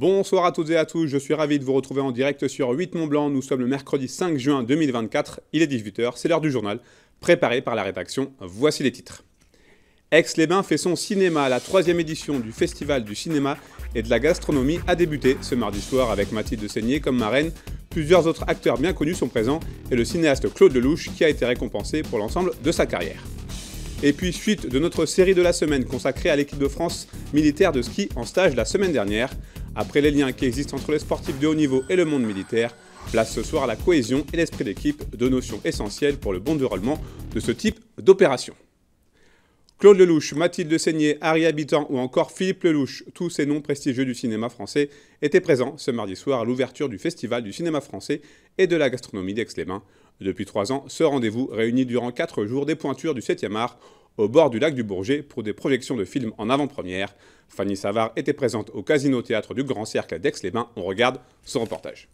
Bonsoir à toutes et à tous, je suis ravi de vous retrouver en direct sur 8 Mont-Blanc. Nous sommes le mercredi 5 juin 2024, il est 18h, c'est l'heure du journal, préparé par la rédaction. Voici les titres. Aix-les-Bains fait son cinéma. La 3e édition du Festival du cinéma et de la gastronomie a débuté ce mardi soir avec Mathilde Seigné comme marraine. Plusieurs autres acteurs bien connus sont présents et le cinéaste Claude Lelouch qui a été récompensé pour l'ensemble de sa carrière. Et puis suite de notre série de la semaine consacrée à l'équipe de France militaire de ski en stage la semaine dernière. Après les liens qui existent entre les sportifs de haut niveau et le monde militaire, place ce soir à la cohésion et l'esprit d'équipe, deux notions essentielles pour le bon déroulement de ce type d'opération. Claude Lelouch, Mathilde Seigné, Harry Habitant ou encore Philippe Lelouch, tous ces noms prestigieux du cinéma français, étaient présents ce mardi soir à l'ouverture du Festival du cinéma français et de la gastronomie d'Aix-les-Bains. Depuis 3 ans, ce rendez-vous réunit durant 4 jours des pointures du 7e art au bord du lac du Bourget pour des projections de films en avant-première. Fanny Savard était présente au Casino Théâtre du Grand Cercle d'Aix-les-Bains. On regarde son reportage.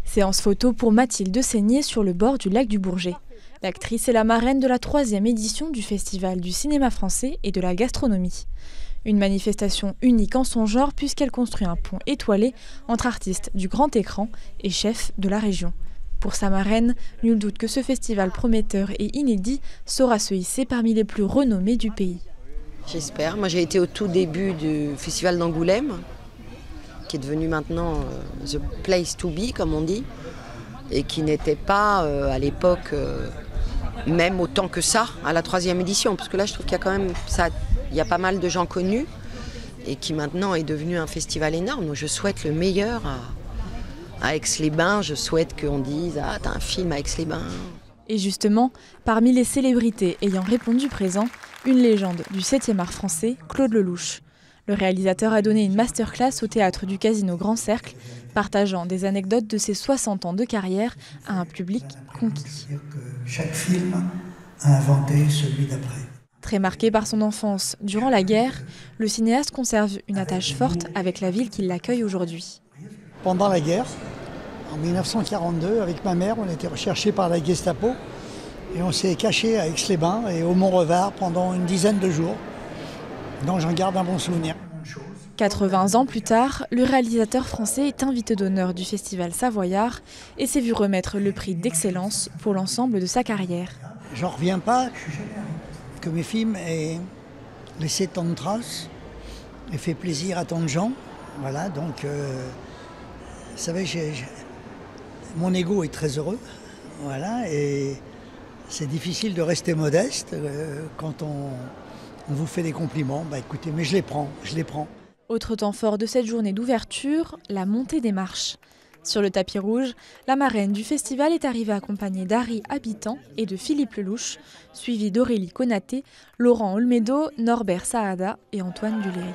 Séance photo pour Mathilde Seigné sur le bord du lac du Bourget. L'actrice est la marraine de la 3e édition du Festival du cinéma français et de la gastronomie. Une manifestation unique en son genre puisqu'elle construit un pont étoilé entre artistes du grand écran et chefs de la région. Pour sa marraine, nul doute que ce festival prometteur et inédit saura se hisser parmi les plus renommés du pays. J'espère. Moi j'ai été au tout début du festival d'Angoulême, qui est devenu maintenant the place to be comme on dit, et qui n'était pas à l'époque même autant que ça à la 3e édition, parce que là je trouve qu'il y a quand même il y a pas mal de gens connus et qui maintenant est devenu un festival énorme. Donc je souhaite le meilleur à Aix-les-Bains, je souhaite qu'on dise « Ah, t'as un film à Aix-les-Bains ». Et justement, parmi les célébrités ayant répondu présent, une légende du 7e art français, Claude Lelouch. Le réalisateur a donné une masterclass au théâtre du Casino Grand Cercle, partageant des anecdotes de ses 60 ans de carrière à un public conquis. Chaque film a inventé celui d'après. Très marqué par son enfance durant la guerre, le cinéaste conserve une attache forte avec la ville qui l'accueille aujourd'hui. Pendant la guerre, en 1942, avec ma mère, on était recherchés par la Gestapo et on s'est cachés à Aix-les-Bains et au Mont-Revard pendant une dizaine de jours. Donc j'en garde un bon souvenir. 80 ans plus tard, le réalisateur français est invité d'honneur du Festival Savoyard et s'est vu remettre le prix d'excellence pour l'ensemble de sa carrière. J'en reviens pas que mes films aient laissé tant de traces et fait plaisir à tant de gens. Voilà, donc vous savez, mon ego est très heureux. Voilà, et c'est difficile de rester modeste quand on vous fait des compliments. Bah écoutez, mais je les prends. Autre temps fort de cette journée d'ouverture, la montée des marches. Sur le tapis rouge, la marraine du festival est arrivée accompagnée d'Harry Habitant et de Philippe Lelouch, suivie d'Aurélie Konaté, Laurent Olmedo, Norbert Saada et Antoine Duléry.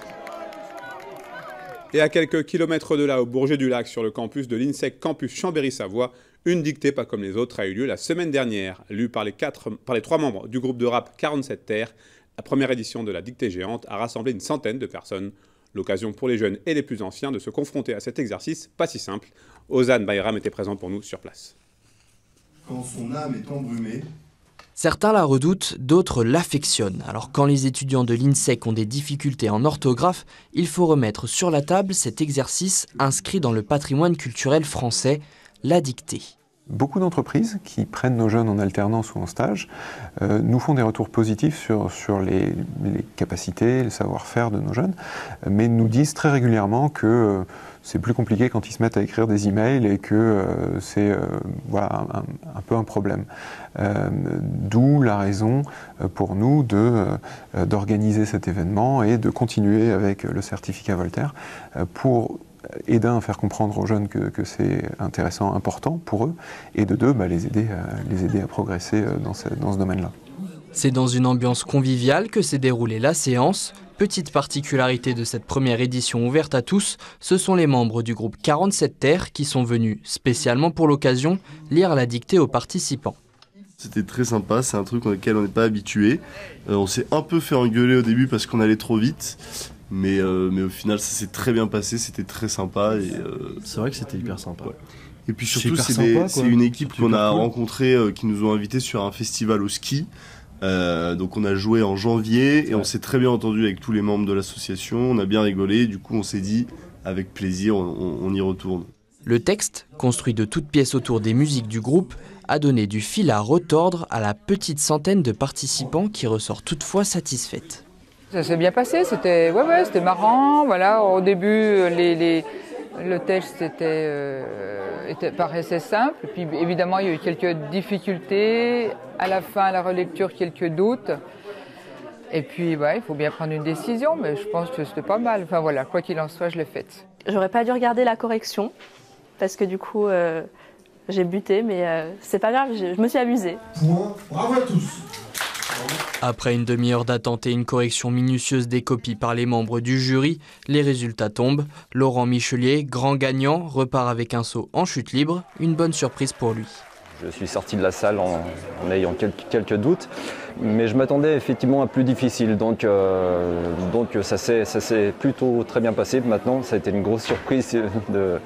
Et à quelques kilomètres de là, au Bourget du Lac, sur le campus de l'INSEC Campus Chambéry-Savoie, une dictée pas comme les autres a eu lieu la semaine dernière, lue par les 3 membres du groupe de rap 47 Terres. La première édition de la dictée géante a rassemblé une centaine de personnes. L'occasion pour les jeunes et les plus anciens de se confronter à cet exercice pas si simple. Ozan Bayram était présent pour nous sur place. Quand son âme est embrumée... Certains la redoutent, d'autres l'affectionnent. Alors quand les étudiants de l'INSEC ont des difficultés en orthographe, il faut remettre sur la table cet exercice inscrit dans le patrimoine culturel français, la dictée. Beaucoup d'entreprises qui prennent nos jeunes en alternance ou en stage nous font des retours positifs sur les capacités, le savoir-faire de nos jeunes, mais nous disent très régulièrement que c'est plus compliqué quand ils se mettent à écrire des emails et que c'est voilà, un peu un problème. D'où la raison pour nous d'organiser cet événement et de continuer avec le certificat Voltaire pour et d'un, faire comprendre aux jeunes que c'est intéressant, important pour eux, et de deux, les aider à progresser dans ce domaine-là. C'est dans une ambiance conviviale que s'est déroulée la séance. Petite particularité de cette première édition ouverte à tous, ce sont les membres du groupe 47 Terres qui sont venus, spécialement pour l'occasion, lire la dictée aux participants. C'était très sympa, c'est un truc auquel on n'est pas habitué. On s'est un peu fait engueuler au début parce qu'on allait trop vite. Mais au final, ça s'est très bien passé, c'était très sympa. C'est vrai que c'était hyper sympa. Ouais. Et puis surtout, c'est une équipe qu'on a rencontrée, qui nous ont invités sur un festival au ski. Donc on a joué en janvier et on s'est très bien entendu avec tous les membres de l'association, on a bien rigolé, du coup on s'est dit avec plaisir on y retourne. Le texte, construit de toutes pièces autour des musiques du groupe, a donné du fil à retordre à la petite centaine de participants qui ressort toutefois satisfaite. Ça s'est bien passé, c'était marrant. Voilà, au début, le texte paraissait simple. Et puis évidemment, il y a eu quelques difficultés. À la fin, à la relecture, quelques doutes. Et puis, il faut bien prendre une décision, mais je pense que c'était pas mal. Enfin voilà, quoi qu'il en soit, je l'ai faite. J'aurais pas dû regarder la correction, parce que du coup, j'ai buté, mais c'est pas grave, je me suis amusée. Bravo à tous. Après une demi-heure d'attente et une correction minutieuse des copies par les membres du jury, les résultats tombent. Laurent Michelier, grand gagnant, repart avec un saut en chute libre, une bonne surprise pour lui. Je suis sorti de la salle en ayant quelques doutes, mais je m'attendais effectivement à plus difficile, donc ça s'est plutôt très bien passé. Maintenant, ça a été une grosse surprise de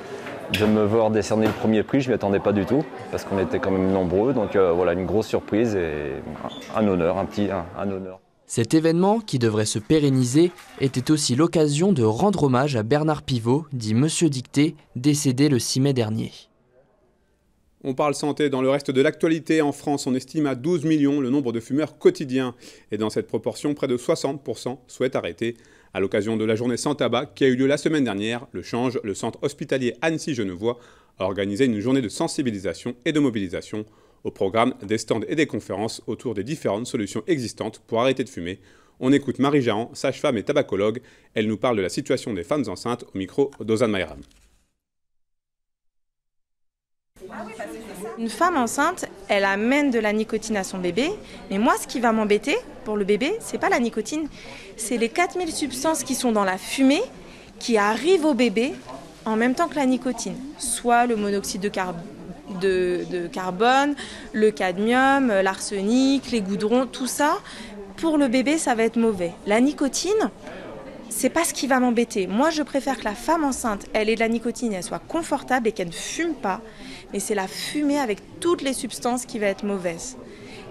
me voir décerner le premier prix, je ne m'y attendais pas du tout, parce qu'on était quand même nombreux, donc voilà, une grosse surprise et un honneur, un honneur. Cet événement, qui devrait se pérenniser, était aussi l'occasion de rendre hommage à Bernard Pivot, dit Monsieur Dicté, décédé le 6 mai dernier. On parle santé dans le reste de l'actualité. En France, on estime à 12 millions le nombre de fumeurs quotidiens. Et dans cette proportion, près de 60% souhaitent arrêter. À l'occasion de la journée sans tabac qui a eu lieu la semaine dernière, le Change, le centre hospitalier Annecy-Genevois, a organisé une journée de sensibilisation et de mobilisation au programme des stands et des conférences autour des différentes solutions existantes pour arrêter de fumer. On écoute Marie Jahan, sage-femme et tabacologue. Elle nous parle de la situation des femmes enceintes au micro d'Ozan Mayram. Une femme enceinte, elle amène de la nicotine à son bébé, mais moi ce qui va m'embêter pour le bébé, c'est pas la nicotine, c'est les 4000 substances qui sont dans la fumée qui arrivent au bébé en même temps que la nicotine, soit le monoxyde de carbone, le cadmium, l'arsenic, les goudrons, tout ça, pour le bébé ça va être mauvais. La nicotine, c'est pas ce qui va m'embêter. Moi je préfère que la femme enceinte, elle ait de la nicotine, elle soit confortable et qu'elle ne fume pas. Mais c'est la fumée avec toutes les substances qui va être mauvaise.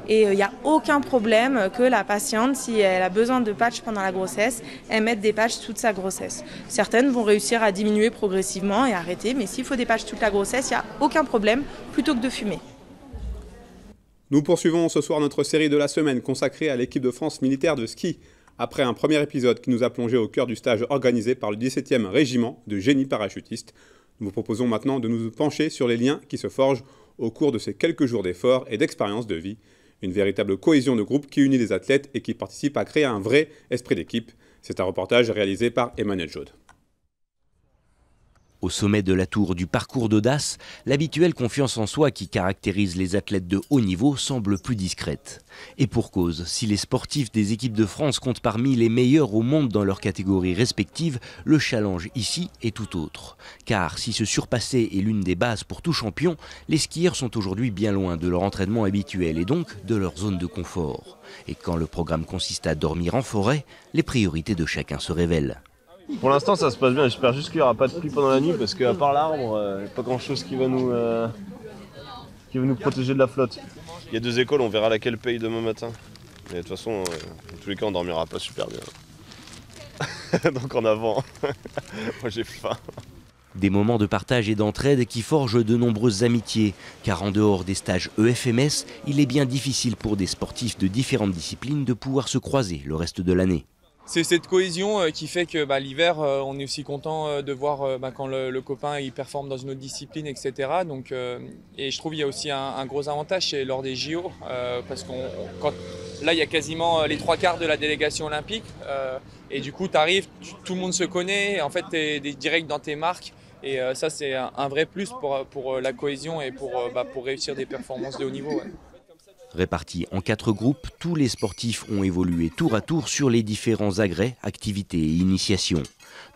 Et il n'y a aucun problème que la patiente, si elle a besoin de patchs pendant la grossesse, elle mette des patchs toute sa grossesse. Certaines vont réussir à diminuer progressivement et arrêter, mais s'il faut des patchs toute la grossesse, il n'y a aucun problème, plutôt que de fumer. Nous poursuivons ce soir notre série de la semaine consacrée à l'équipe de France militaire de ski. Après un premier épisode qui nous a plongé au cœur du stage organisé par le 17e régiment de génie parachutiste, nous vous proposons maintenant de nous pencher sur les liens qui se forgent au cours de ces quelques jours d'efforts et d'expériences de vie. Une véritable cohésion de groupe qui unit les athlètes et qui participe à créer un vrai esprit d'équipe. C'est un reportage réalisé par Emmanuel Jaude. Au sommet de la tour du parcours d'audace, l'habituelle confiance en soi qui caractérise les athlètes de haut niveau semble plus discrète. Et pour cause, si les sportifs des équipes de France comptent parmi les meilleurs au monde dans leurs catégories respectives, le challenge ici est tout autre. Car si se surpasser est l'une des bases pour tout champion, les skieurs sont aujourd'hui bien loin de leur entraînement habituel et donc de leur zone de confort. Et quand le programme consiste à dormir en forêt, les priorités de chacun se révèlent. Pour l'instant ça se passe bien, j'espère juste qu'il n'y aura pas de pluie pendant la nuit parce qu'à part l'arbre, il n'y a pas grand chose qui va nous protéger de la flotte. Il y a 2 écoles, on verra laquelle paye demain matin. Mais de toute façon, dans tous les cas on dormira pas super bien. Donc en avant, moi j'ai faim. Des moments de partage et d'entraide qui forgent de nombreuses amitiés, car en dehors des stages EFMS, il est bien difficile pour des sportifs de différentes disciplines de pouvoir se croiser le reste de l'année. C'est cette cohésion qui fait que l'hiver, on est aussi content de voir quand le copain il performe dans une autre discipline, etc. Donc, et je trouve qu'il y a aussi un gros avantage lors des JO, parce là il y a quasiment les 3/4 de la délégation olympique, et du coup tu arrives, tout le monde se connaît, en fait tu es direct dans tes marques, et ça c'est un vrai plus pour la cohésion et pour réussir des performances de haut niveau. Ouais. Répartis en 4 groupes, tous les sportifs ont évolué tour à tour sur les différents agrès, activités et initiations.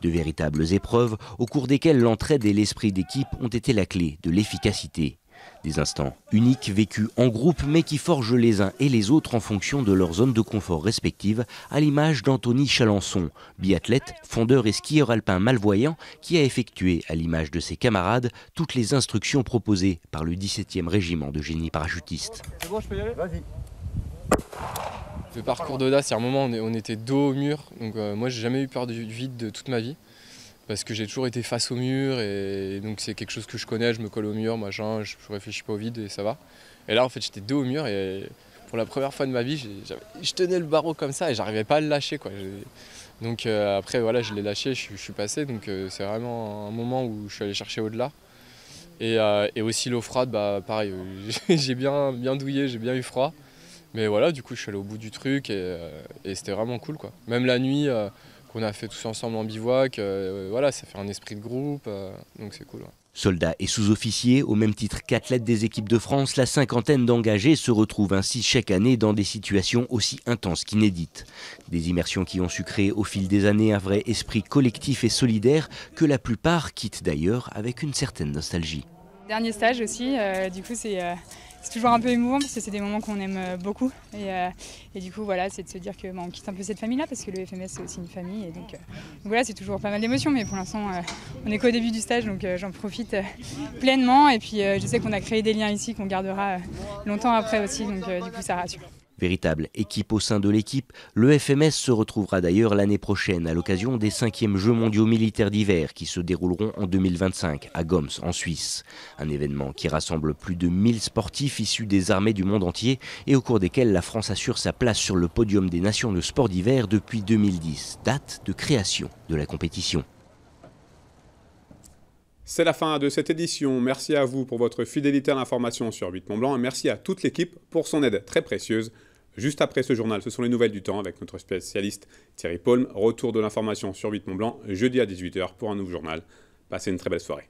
De véritables épreuves au cours desquelles l'entraide et l'esprit d'équipe ont été la clé de l'efficacité. Des instants uniques vécus en groupe mais qui forgent les uns et les autres en fonction de leur zone de confort respective, à l'image d'Anthony Chalençon, biathlète, fondeur et skieur alpin malvoyant qui a effectué, à l'image de ses camarades, toutes les instructions proposées par le 17e régiment de génie parachutiste. C'est bon, je peux y aller ? Vas-y. Le parcours d'Audace, il y a un moment, on était dos au mur. Donc moi, j'ai jamais eu peur du vide de toute ma vie. Parce que j'ai toujours été face au mur et donc c'est quelque chose que je connais, je me colle au mur, machin, je réfléchis pas au vide et ça va. Et là, en fait, j'étais dos au mur et pour la première fois de ma vie, je tenais le barreau comme ça et j'arrivais pas à le lâcher, quoi. Donc après, voilà, je l'ai lâché, je suis passé. Donc c'est vraiment un moment où je suis allé chercher au-delà. Et aussi l'eau froide, bah pareil, j'ai bien douillé, j'ai bien eu froid. Mais voilà, du coup, je suis allé au bout du truc et c'était vraiment cool, quoi. Même la nuit qu'on a fait tous ensemble en bivouac, voilà, ça fait un esprit de groupe, donc c'est cool. Ouais. Soldats et sous-officiers, au même titre qu'athlètes des équipes de France, la cinquantaine d'engagés se retrouvent ainsi chaque année dans des situations aussi intenses qu'inédites. Des immersions qui ont su créer au fil des années un vrai esprit collectif et solidaire que la plupart quittent d'ailleurs avec une certaine nostalgie. Dernier stage aussi, du coup c'est toujours un peu émouvant parce que c'est des moments qu'on aime beaucoup et du coup voilà, c'est de se dire que on quitte un peu cette famille-là parce que le FMS c'est aussi une famille et donc voilà, c'est toujours pas mal d'émotions, mais pour l'instant on est qu'au début du stage, donc j'en profite pleinement et puis je sais qu'on a créé des liens ici qu'on gardera longtemps après aussi, donc du coup ça rassure. Véritable équipe au sein de l'équipe, le FMS se retrouvera d'ailleurs l'année prochaine à l'occasion des 5e Jeux mondiaux militaires d'hiver qui se dérouleront en 2025 à Goms en Suisse. Un événement qui rassemble plus de 1000 sportifs issus des armées du monde entier et au cours desquels la France assure sa place sur le podium des nations de sport d'hiver depuis 2010, date de création de la compétition. C'est la fin de cette édition. Merci à vous pour votre fidélité à l'information sur 8 Mont-Blanc et merci à toute l'équipe pour son aide très précieuse. Juste après ce journal, ce sont les nouvelles du temps avec notre spécialiste Thierry Paulme. Retour de l'information sur 8 Mont-Blanc jeudi à 18h pour un nouveau journal. Passez une très belle soirée.